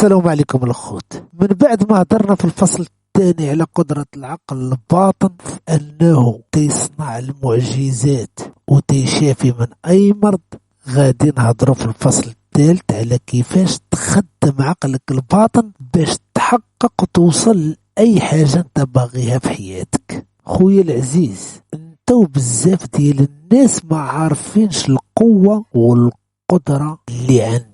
السلام عليكم الأخوت. من بعد ما هضرنا في الفصل الثاني على قدرة العقل الباطن في أنه تيصنع المعجزات وتيشافي من أي مرض، غادي نهضروا في الفصل الثالث على كيفاش تخدم عقلك الباطن باش تحقق وتوصل لأي حاجة انت باغيها في حياتك. خويا العزيز، انت وبزاف ديال الناس ما عارفينش القوة والقدرة اللي عندكم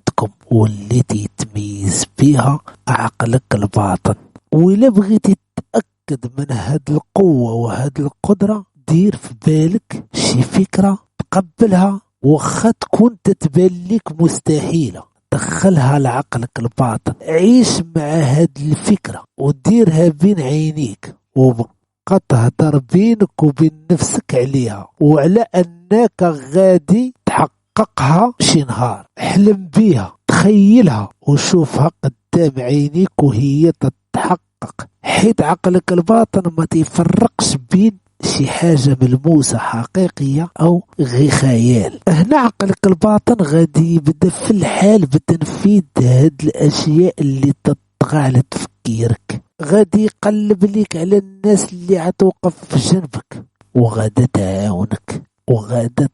واللي تيتميز بها عقلك الباطن. وإلا بغيتي تتأكد من هاد القوة وهاد القدرة، دير في بالك شي فكرة تقبلها وخا تكون تتبان لك مستحيلة، دخلها لعقلك الباطن، عيش مع هاد الفكرة وديرها بين عينيك وبقى تهدر بينك وبين نفسك عليها وعلى أنك غادي تحققها شي نهار. احلم بيها، تخيلها وشوفها قدام عينيك وهي تتحقق، حيت عقلك الباطن ما تيفرقش بين شي حاجة ملموسة حقيقية أو غير خيال. هنا عقلك الباطن غادي يبدأ في الحال بتنفيذ هاد الأشياء اللي تطغى على تفكيرك، غادي يقلب ليك على الناس اللي عتوقف في جنبك وغادا تعاونك وغادا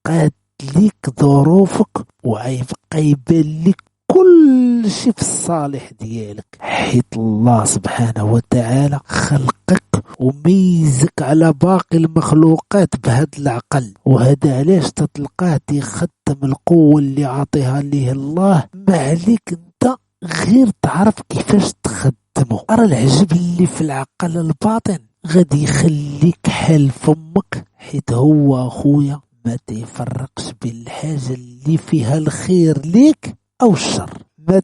تقاد ليك ظروفك وعيبقى يبان لك كل شي في الصالح ديالك، حيت الله سبحانه وتعالى خلقك وميزك على باقي المخلوقات بهذا العقل. وهذا علاش تتلقاه تيخدم القوة اللي عطيها ليه الله، ما عليك انت غير تعرف كيفاش تخدمه. أرى العجب اللي في العقل الباطن غادي يخليك حال فمك، حيت هو أخويا ما تيفرقش بين الحاجة اللي فيها الخير ليك أو الشر، ما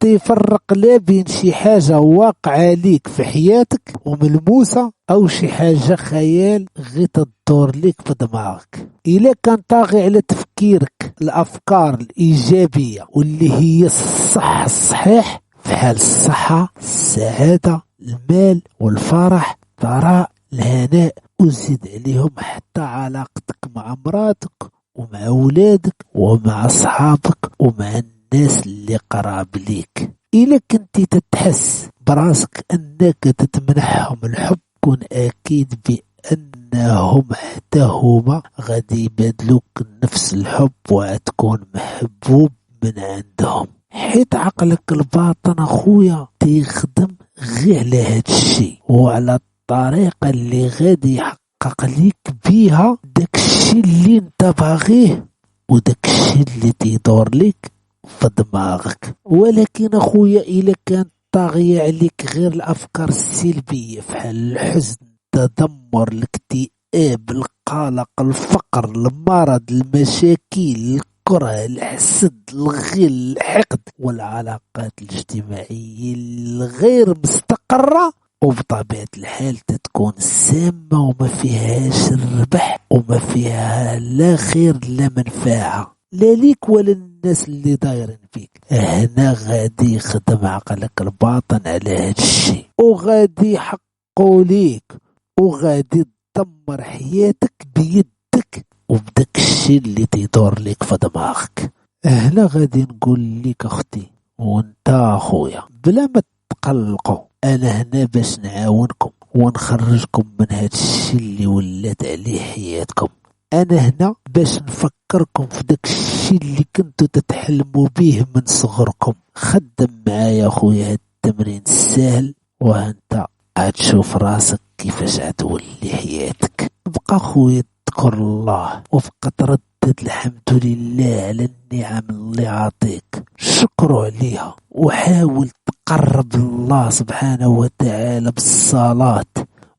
تيفرق لا بين شي حاجة واقعة ليك في حياتك وملموسة أو شي حاجة خيال غير تدور ليك في دماغك. إلا كان طاغي على تفكيرك الأفكار الإيجابية واللي هي الصح الصحيح، في حال الصحة، السعادة، المال والفرح، الثراء، الهناء، وزيد عليهم حتى علاقتك مع مراتك ومع أولادك ومع أصحابك ومع الناس اللي قراب ليك. إلا كنتي تتحس براسك أنك تتمنحهم الحب، كن أكيد بأنهم حتى هما غادي يبادلوك نفس الحب وتكون محبوب من عندهم، حيت عقلك الباطن أخويا تيخدم غير على هاد الشي وعلى الطريقة اللي غادي يحقق ليك بيها داك الشي اللي انت باغيه وداك الشي اللي تيدور ليك في دماغك. ولكن أخويا إلا كان طاغية عليك غير الأفكار السلبية بحال الحزن، التذمر، الاكتئاب، القلق، الفقر، المرض، المشاكل، الكره، الحسد، الغل، الحقد، والعلاقات الاجتماعية الغير مستقرة، وبطبيعة الحال تتكون سامة وما فيهاش الربح وما فيها لا خير لا منفعة لا ليك ولا الناس اللي دايرين فيك. هنا غادي يخدم عقلك الباطن على هاد الشيء وغادي يحققوا ليك وغادي تدمر حياتك بيدك وبداك الشيء اللي تيدور ليك في دماغك. هنا غادي نقول لك اختي وانت اخويا بلا ما تقلقوا، انا هنا باش نعاونكم ونخرجكم من هاد الشيء اللي ولات عليه حياتكم. انا هنا باش نفكركم في داك الشيء اللي كنتوا تتحلموا به من صغركم. خدم معايا اخويا هاد التمرين السهل وانت هتشوف راسك كيفاش هتولي حياتك. بقى اخويا تذكر الله وبقى تردد الحمد لله على النعم اللي عاطيك، شكروا عليها، وحاول تقرب الله سبحانه وتعالى بالصلاة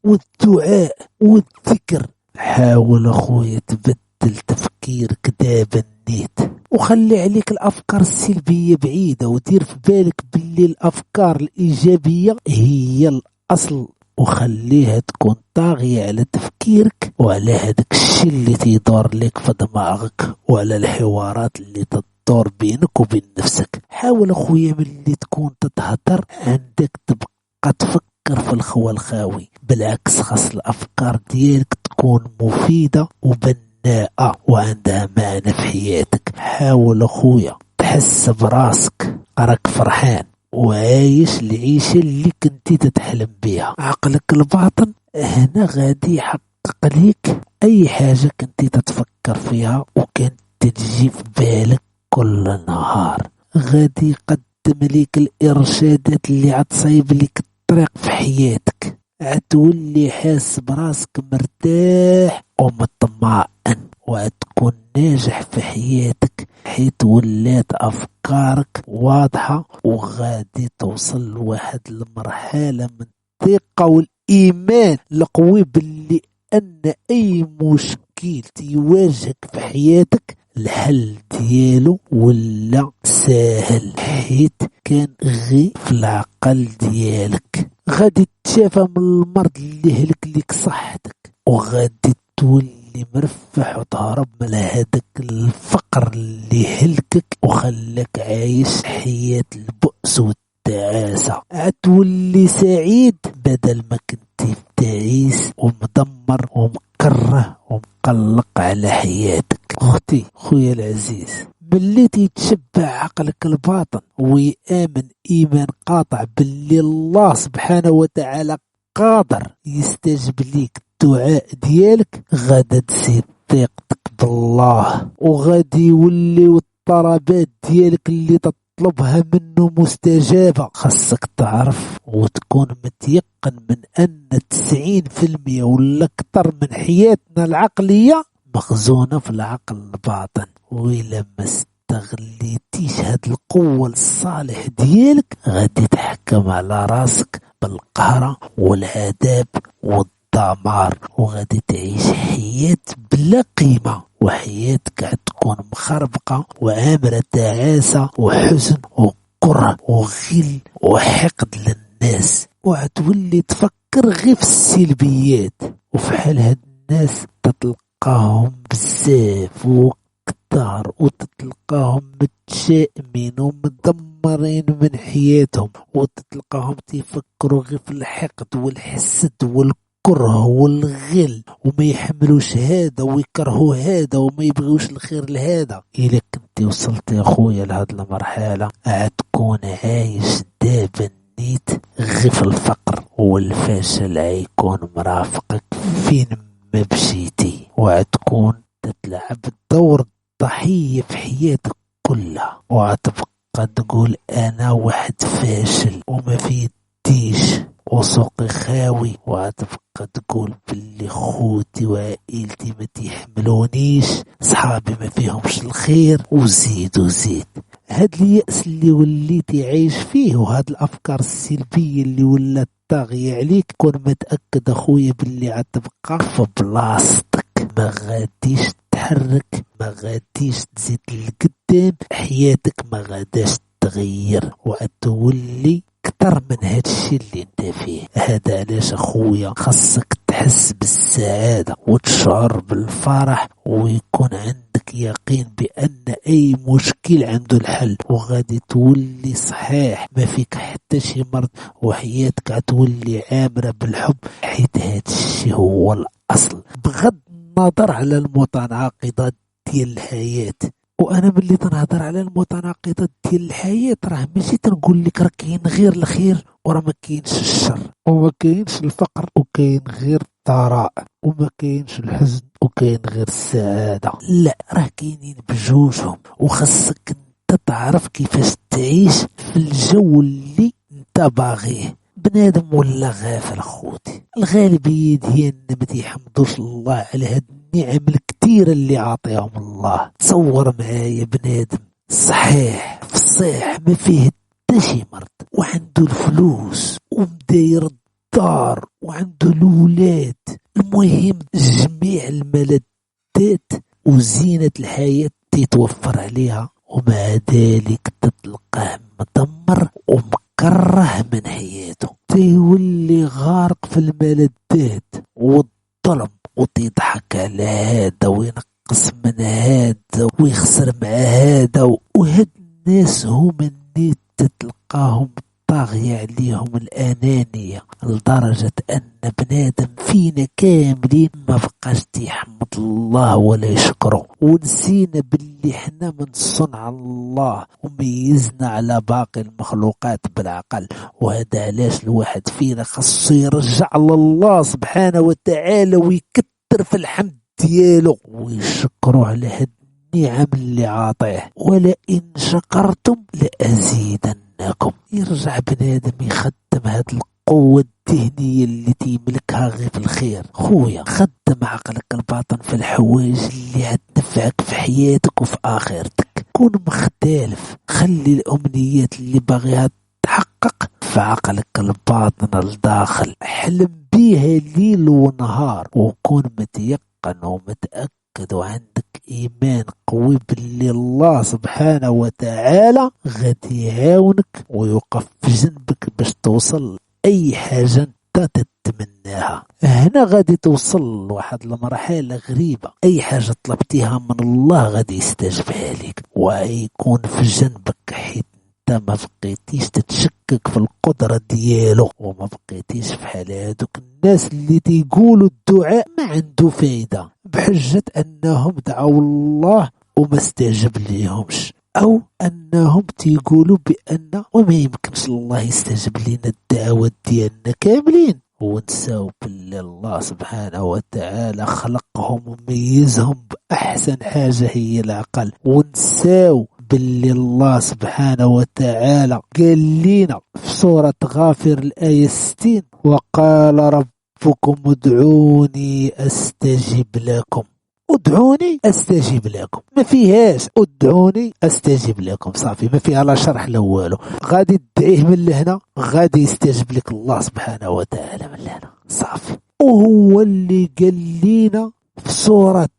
والدعاء والذكر. حاول اخويا تبدل تفكيرك دابا نيت وخلي عليك الافكار السلبية بعيدة ودير في بالك باللي الافكار الايجابية هي الاصل، وخليها تكون طاغية على تفكيرك وعلى هذاك الشيء اللي تيدور لك في دماغك وعلى الحوارات اللي تدور بينك وبين نفسك. حاول اخويا ملي تكون تتهدر عندك تبقى تفكر في الخوى الخاوي، بالعكس خاص الافكار ديالك تكون مفيدة وبناءة وعندها معنى في حياتك. حاول اخويا تحس براسك راك فرحان وعايش العيشة اللي كنتي تتحلم بيها. عقلك الباطن هنا غادي يحقق ليك أي حاجة كنتي تتفكر فيها وكانت تجي في بالك كل نهار. غادي يقدم ليك الإرشادات اللي عتصايب ليك الطريق في حياتك. عتولي حاس براسك مرتاح ومطمئن، وعتكون ناجح في حياتك حيت ولات أفكارك واضحة، وغادي توصل لواحد المرحلة من الثقة والإيمان القوي باللي أن أي مشكل يواجهك في حياتك الحل ديالو ولا ساهل، حيت كان غي في العقل ديالك. غادي تشافى من المرض اللي هلك ليك صحتك، وغادي تولي مرفح وتهرب من هذاك الفقر اللي هلكك وخلاك عايش حياة البؤس والتعاسة. عتولي سعيد بدل ما كنتي تعيس ومدمر ومكره ومقلق على حياتك. اختي خويا العزيز، ملي تيتشبع عقلك الباطن ويآمن إيمان قاطع باللي الله سبحانه وتعالى قادر يستجب ليك الدعاء ديالك، غادا تزيد ثقتك بالله، وغادي يوليو الطلبات ديالك اللي تطلبها منه مستجابة. خاصك تعرف وتكون متيقن من أن 90% ولا أكثر من حياتنا العقلية مخزونة في العقل الباطن. وإلا ما استغليتيش هاد القوة الصالح ديالك غادي تحكم على راسك بالقهرة والعذاب والدمار، وغادي تعيش حياة بلا قيمة، وحياتك غتكون مخربقة وعامرة تعاسة وحزن وكره وغل وحقد للناس، وعتولي تفكر غير في السلبيات. وفي حال هاد الناس تتلقاهم بزاف وكتار، وتتلقاهم متشائمين ومدمرين من حياتهم، وتتلقاهم تيفكروا غير في الحقد والحسد والكره والغل، وما يحملوش هذا ويكرهوا هذا وما يبغيوش الخير لهذا. إلا كنت وصلت يا خويا لهاد المرحلة عتكون عايش دابا نيت غير في الفقر والفشل، عيكون مرافقك فين ما مشيتي، وعتكون تتلعب دور الضحية في حياتك كلها، وعتبقى تقول أنا واحد فاشل وما فيديش وسوقي خاوي، وعتبقى تقول باللي خوتي وعائلتي ما تيحملونيش، صحابي ما فيهمش الخير، وزيد وزيد. هاد اليأس اللي وليتي عايش فيه وهاد الأفكار السلبية اللي ولات طاغية عليك، كون متأكد أخويا باللي عتبقى في بلاصتك، ما غاديش تحرك، ما غاديش تزيد لقدام، حياتك ما غاداش تغير، وعتولي اكثر من هاد الشيء اللي انت فيه. هذا علاش اخويا خاصك تحس بالسعادة وتشعر بالفرح، ويكون عندك يقين بان اي مشكل عنده الحل، وغادي تولي صحيح ما فيك حتى شي مرض، وحياتك عتولي عامرة بالحب، حيت هاد الشيء هو الاصل بغض النظر على المتناقضات ديال الحياة. وانا ملي تنهضر على المتناقضات ديال الحياه راه ماشي تنقول لك راه كاين غير الخير وراه ما كاينش الشر، وما كاينش الفقر وكاين غير الثراء، وما كاينش الحزن وكاين غير السعاده. لا، راه كاينين بجوجهم، وخاصك انت تعرف كيفاش تعيش في الجو اللي انت باغيه. بنادم ولا غافل خوتي، الغالبيه ديالنا ما تيحمدوش الله على هاد النعم الكثيره اللي عاطيهم الله. تصور معايا بنادم صحيح فصيح ما فيه حتى شي مرض، وعنده الفلوس ومداير الدار وعنده الولاد، المهم جميع الملذات وزينة الحياة تتوفر عليها، ومع ذلك تتلقاه مدمر ومكره من حياته، تيولي غارق في الملذات والظلم، وتضحك على هذا وينقص من هذا ويخسر مع هذا. وهاد الناس هما اللي تتلقاهم طاغية عليهم الأنانية لدرجة أن بنادم فينا كاملين ما بقاش يحمد الله ولا يشكره، ونسينا باللي حنا من صنع الله وميزنا على باقي المخلوقات بالعقل. وهذا علاش الواحد فينا خاصو يرجع لله سبحانه وتعالى ويكتر في الحمد ديالو ويشكرو على هاد النعم اللي عاطيه. ولئن شكرتم لأزيدنكم. يرجع بنادم يخدم هاد القوة الذهنية اللي تيملكها غير في الخير. خويا خدم عقلك الباطن في الحوايج اللي هتنفعك في حياتك وفي آخرتك. كون مختلف، خلي الأمنيات اللي باغيها تحقق في عقلك الباطن الداخل، حلم بيها ليل ونهار، وكون متيقن ومتأكد وعندك إيمان قوي باللي الله سبحانه وتعالى غادي يعاونك ويوقف في جنبك باش توصل أي حاجة انت تتمناها. هنا غادي توصل لواحد المرحلة غريبة، أي حاجة طلبتيها من الله غادي يستجبها لك ويكون في جنبك، حيت انت ما بقيتيش تتشكك في القدرة ديالو، وما بقيتيش في حال هادوك الناس اللي تيقولوا الدعاء ما عنده فايدة بحجة أنهم دعوا الله وما استجب ليهمش، أو أنهم تيقولوا بأن وما يمكنش الله يستجب لنا الدعوات ديالنا كاملين، ونساو بالله الله سبحانه وتعالى خلقهم وميزهم بأحسن حاجة هي العقل، ونساو باللي الله سبحانه وتعالى قال لنا في سورة غافر الآية 60: وقال ربكم ادعوني أستجب لكم. ادعوني استجيب لكم، ما فيهاش ادعوني استجيب لكم، صافي ما فيها لا شرح لا والو. غادي تدعيه من لهنا غادي يستجيب لك الله سبحانه وتعالى من لهنا، صافي. وهو اللي قال لنا في سورة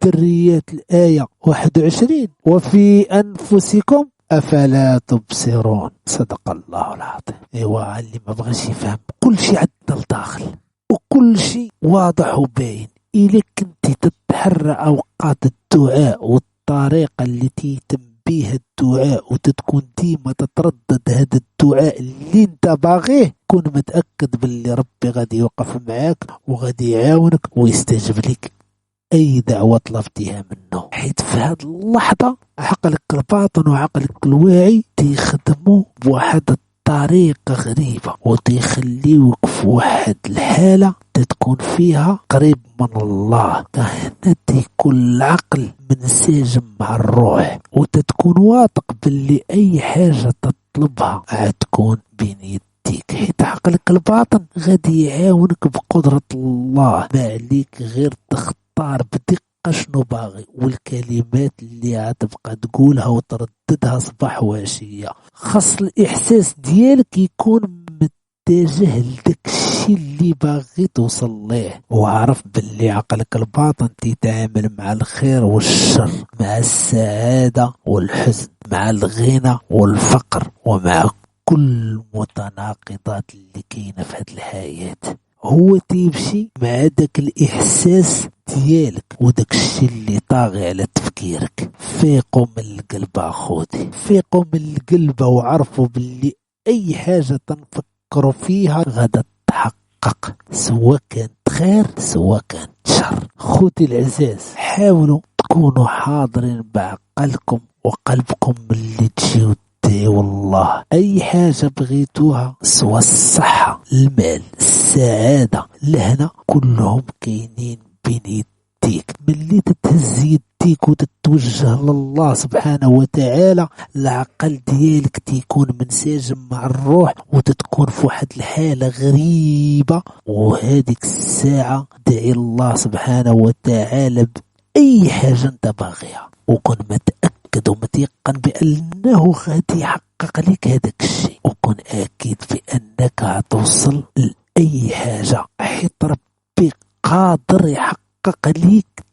الذريات الآية 21: وفي أنفسكم أفلا تبصرون. صدق الله العظيم. ايوا اللي ما بغاش يفهم، كل شيء عندنا لداخل وكل شيء واضح وباين. إلا كنت تتحرى أوقات الدعاء والطريقة اللي تيتم بيها الدعاء وتتكون ديما تتردد هذا الدعاء اللي انت باغيه، كون متأكد باللي ربي غادي يوقف معاك وغادي يعاونك ويستجب لك أي دعوة طلبتها منه. حيث في هذه اللحظة عقلك الباطن وعقلك الواعي تيخدموا بواحد طريقة غريبة وتيخليوك في واحد الحالة تتكون فيها قريب من الله. هنا تيكون العقل منسجم مع الروح وتتكون واثق باللي أي حاجة تطلبها هتكون بين يديك، حيت عقلك الباطن غادي يعاونك بقدرة الله. ما عليك غير تختار بدقة شنو باغي والكلمات اللي هتبقى تقولها وترددها صباح وعشية. خاص الإحساس ديالك يكون متجه لداك الشيء اللي باغي توصل ليه، وعرف باللي عقلك الباطن تيتعامل مع الخير والشر، مع السعادة والحزن، مع الغنى والفقر، ومع كل المتناقضات اللي كاينة في هذه الحياة. هو تيمشي مع داك الإحساس ديالك وداك الشيء اللي طاغي على تفكيرك. فيقوا من القلب أخوتي، فيقوا من القلب وعرفوا باللي أي حاجة تنفكروا فيها غادا تحقق، سواء كانت خير سواء كانت شر. خوتي العزاز، حاولوا تكونوا حاضرين بعقلكم وقلبكم اللي تجيو والله أي حاجة بغيتوها، سواء الصحة، المال، السعادة، لهنا كلهم كاينين بين يديك. ملي تتهز يديك وتتوجه لله سبحانه وتعالى، العقل ديالك تيكون منسجم مع الروح وتتكون في واحد الحالة غريبة، وهذيك الساعة دعي الله سبحانه وتعالى بأي حاجة انت باغيها، وكن متأكد ومتيقن بأنه غادي يحقق لك هذاك الشيء، وكن أكيد بأنك هتوصل لأي حاجة، حيت ربي قادر يحقق لك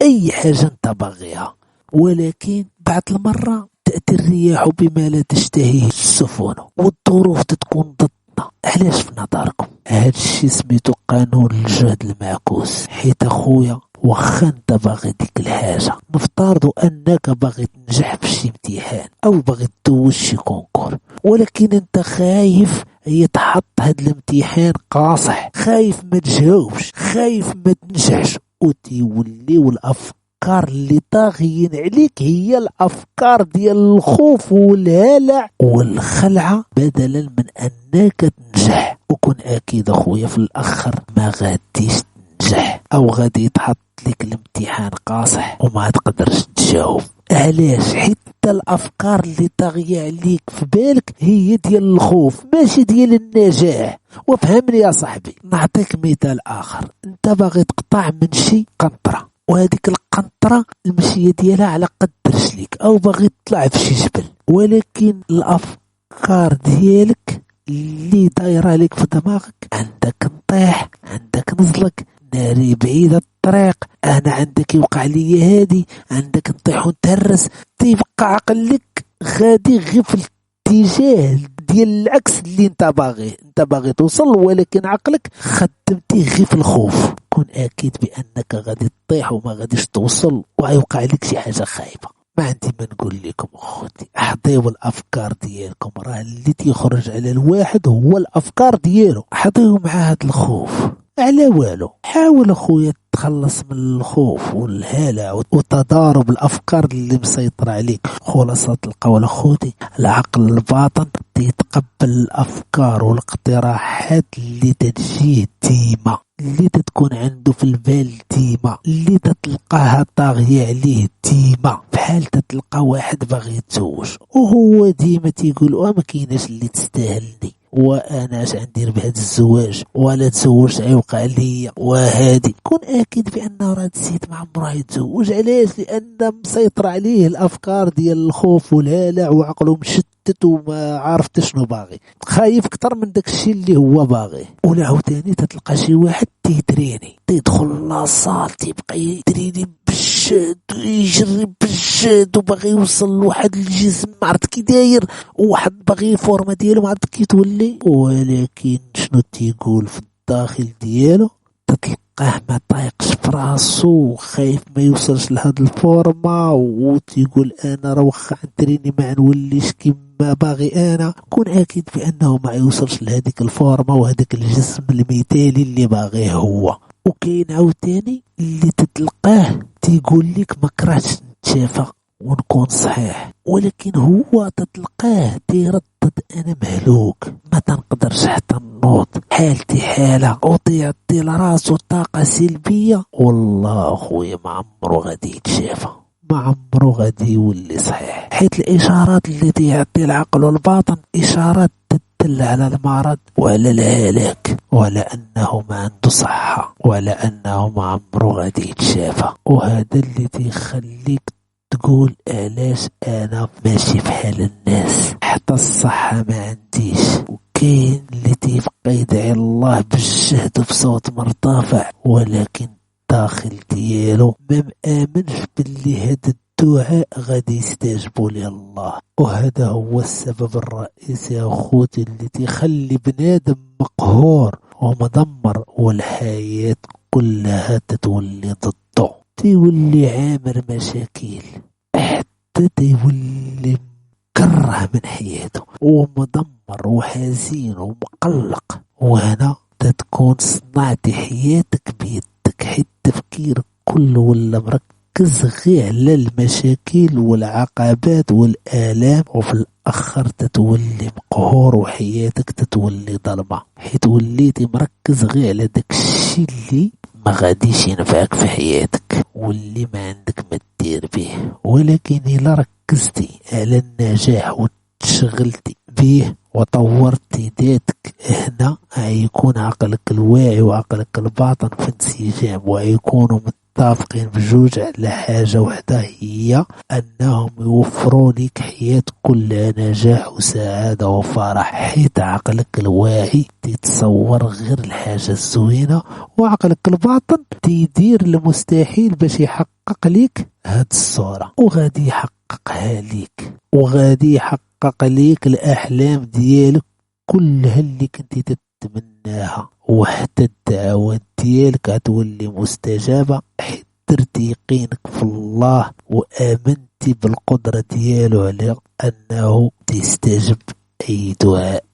أي حاجة انت باغيها. ولكن بعد المرة تأتي الرياح بما لا تشتهيه السفن والظروف تتكون ضدنا. علاش في نظركم؟ هاد الشيء سميتو قانون الجهد المعكوس. حيت أخويا واخا انت باغي ديك الحاجة. نفترض انك باغي تنجح في شي امتحان او باغي تدوز شي كونكور، ولكن انت خايف يتحط هاد الامتحان قاصح، خايف ما تجاوبش، خايف ما تنجحش، وتيوليو الافكار اللي طاغيين عليك هي الافكار ديال الخوف والهلع والخلعة بدلا من انك تنجح. وكن اكيد اخويا في الاخر ما غاديش تنجح، او غادي يتحط لك الامتحان قاصح وما تقدرش تجاوب. علاش؟ حتى الافكار اللي طاغيه عليك في بالك هي ديال الخوف ماشي ديال النجاح. وفهمني يا صاحبي، نعطيك مثال اخر. انت باغي تقطع من شي قنطره، وهذيك القنطره المشيه ديالها على قد رجليك، او باغي تطلع في شي جبل، ولكن الافكار ديالك اللي دايره لك في دماغك عندك نطيح، عندك نزلق، ناري بعيدة الطريق، انا عندك يوقع لي هادي، عندك نطيح ونتهرس. تيبقى عقلك غادي غير في الاتجاه ديال العكس اللي انت باغي توصل، ولكن عقلك خدمتيه غير في الخوف. كن اكيد بانك غادي تطيح وما غاديش توصل ويوقع لك شي حاجه خايبه. ما عندي ما نقول لكم اخوتي، احضيو الافكار ديالكم، راه اللي تيخرج على الواحد هو الافكار ديالو. حضيو مع هاد الخوف على والو. حاول اخويا تخلص من الخوف والهلع وتضارب الافكار اللي مسيطرة عليك. خلاصة القول اخوتي، العقل الباطن تيتقبل الافكار والاقتراحات اللي تجيه ديما، اللي تتكون عنده في البال ديما، اللي تتلقاها طاغية عليه ديما. بحال تتلقى واحد باغي يتزوج وهو ديما تيقول ما كايناش اللي تستاهلني، وانا اش غندير بهذا الزواج، ولا تزوجت غيوقع ليا وهادي. كون اكيد بانه راه السيد ما عمره يتزوج. علاش؟ لان مسيطر عليه الافكار ديال الخوف والهلع، وعقله مشتت وما عارف شنو باغي، خايف اكثر من داك الشيء اللي هو باغي. ولا عاوتاني تتلقى شي واحد تيدريني، تيدخل لاصال تيبقى يدريني بالشاد ويجري بالشاد وباغي يوصل لواحد الجسم ما عرفت كي داير، وواحد باغي الفورمه ديالو ما عرفت كي تولي، ولكن شنو تيقول في الداخل ديالو تتلقاه ما طايقش فراسو، خايف ما يوصلش لهاد الفورمه، وتيقول انا راه واخا ندريني ما نوليش كيما باغي انا. كون اكيد بانه ما يوصلش لهاديك الفورمه وهداك الجسم المثالي اللي باغيه هو. وكاين عاوتاني اللي تتلقاه تيقول لك ما كرهتش نتشافى ونكون صحيح، ولكن هو تتلقاه تيردد انا مهلوك، ما تنقدرش حتى نوض، حالتي حاله، وتيعطي لراسو طاقه سلبيه. والله اخويا ما عمرو غادي يتشافى، ما عمرو غادي يولي صحيح، حيت الاشارات اللي تيعطي العقل والباطن اشارات تدل على المرض وعلى الهلاك، ولا انه ما عنده صحه، ولا انه ما عمرو غادي يتشافى. وهذا اللي تيخليك تقول علاش انا ماشي بحال الناس، حتى الصحه ما عنديش. وكاين اللي تيبقى يدعي الله بالجهد وبصوت مرتفع، ولكن داخل ديالو ما مآمنش باللي هاد الدعاء غادي يستجبوا ليه الله. وهذا هو السبب الرئيسي يا اخوتي اللي تيخلي بنادم مقهور ومدمر، والحياة كلها تتولي ضده، تيولي عامر مشاكل، حتى تيولي مكره من حياته ومدمر وحزين ومقلق. وهنا تتكون صنعت حياتك بيدك، حيت تفكيرك كله ولا مركز غير على المشاكل والعقبات والآلام، وفي الأخر تتولي مقهور وحياتك تتولي ظلمة، حيت وليتي مركز غير على داك الشي اللي ما غاديش ينفعك في حياتك واللي ما عندك ما دير به. ولكن إلا ركزتي على النجاح وتشغلتي به وطورتي ذاتك، هنا هيكون عقلك الواعي وعقلك الباطن في انسجام، ويكونوا متفقين بجوج على حاجة واحدة، هي أنهم يوفروا لك حياة كلها نجاح وسعادة وفرح، حيث عقلك الواعي تتصور غير الحاجة الزوينة، وعقلك الباطن تيدير المستحيل باش يحقق لك هاد الصورة، وغادي يحققها لك، وغادي يحقق ليك الأحلام ديالك كلها اللي كنتي تتمناها، وحتى الدعوات ديالك غتولي مستجابة، حيت درت يقينك في الله وآمنتي بالقدرة ديالو على أنه تيستجب أي دعاء.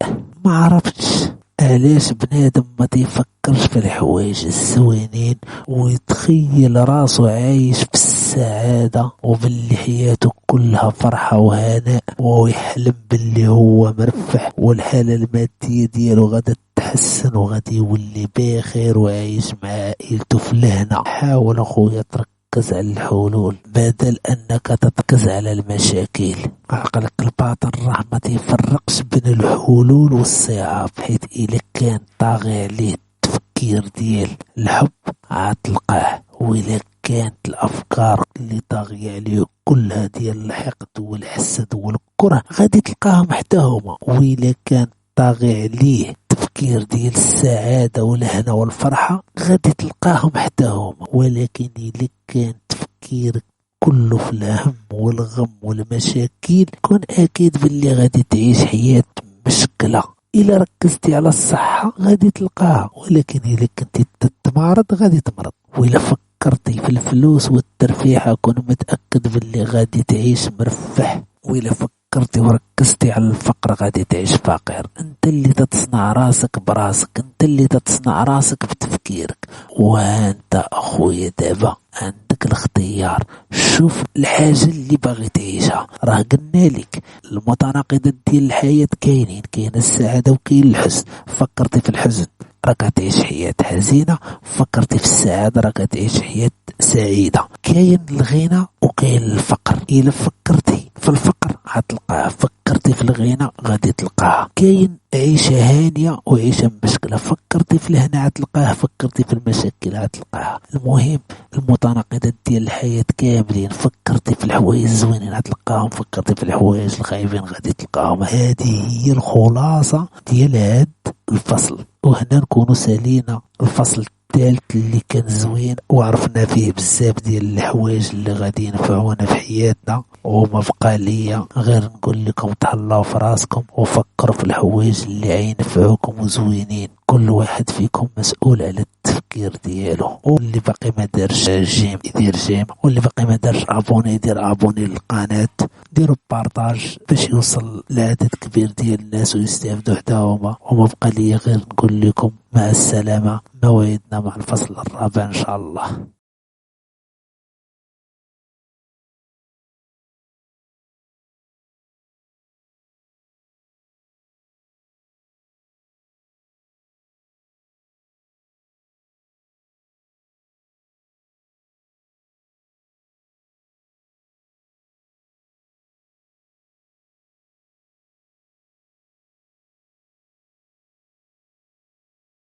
ما عرفتش علاش بنادم ما تيفكرش في الحوايج الزوينين ويتخيل راسو عايش في السعادة وباللي حياته كلها فرحة وهناء، ويحلم باللي هو مرفح والحالة المادية ديالو غادا تحسن وغادي يولي بخير وعايش مع عائلته في الهنا. حاول اخويا تركز على الحلول بدل انك تركز على المشاكل. عقلك الباطن راه ما تيفرقش بين الحلول والصعاب، حيث الا كان طاغي عليه التفكير ديال الحب عتلقاه، وإلا كانت الافكار اللي طاغية عليه كلها ديال الحقد والحسد والكره غادي تلقاهم حتى هما، وإلا كان طاغي عليه التفكير ديال السعادة والهنا والفرحة غادي تلقاهم حتى هما. ولكن إلا كان تفكيرك كله في الهم والغم والمشاكل كون أكيد باللي غادي تعيش حياة مشكلة. إلا ركزتي على الصحة غادي تلقاها، ولكن إلا كنتي تتمارض غادي تمرض. وإلا فكرتي في الفلوس والترفيهة كون متأكد باللي غادي تعيش مرفح، وإلا فكرتي وركزتي على الفقر غادي تعيش فقير. انت اللي تتصنع راسك براسك، انت اللي تتصنع راسك بتفكيرك. وانت اخويا دابا عندك الاختيار، شوف الحاجة اللي باغي تعيشها. راه قلنا لك المتناقضات ديال الحياة كاينين، كاين السعادة وكاين الحزن. فكرتي في الحزن راك تعيش حياة حزينة، فكرتي في السعادة راك تعيش حياة سعيدة. كاين الغنى وكاين الفقر، إلا فكرتي في الفقر هتلقاه، فكرتي في الغنى غادي تلقاه. كاين عيشة هانية وعيشة مشكلة، فكرتي في الهنا هتلقاه، فكرتي في المشاكل هتلقاها. المهم المتناقضات ديال الحياة كاملين، فكرتي في الحوايج الزوينين هتلقاهم، فكرتي في الحوايج الخايبين غادي تلقاهم. هذه هي الخلاصة ديال هاد الفصل، وهنا نكونوا سالينا الفصل الثالث اللي كان زوين وعرفنا فيه بزاف ديال الحوايج اللي غادي ينفعونا في حياتنا. وما بقى ليا غير نقول لكم تهلاو في راسكم وفكروا في الحوايج اللي عينفعوكم وزوينين. كل واحد فيكم مسؤول على التفكير ديالو، واللي باقي ما دارش جيم يدير جيم، واللي باقي ما دارش ابوني يدير ابوني للقناه، ديروا بارطاج باش يوصل لعدد كبير ديال الناس ويستافدوا حتى هما. وما بقى لي غير نقول لكم مع السلامه، موعدنا مع الفصل الرابع ان شاء الله.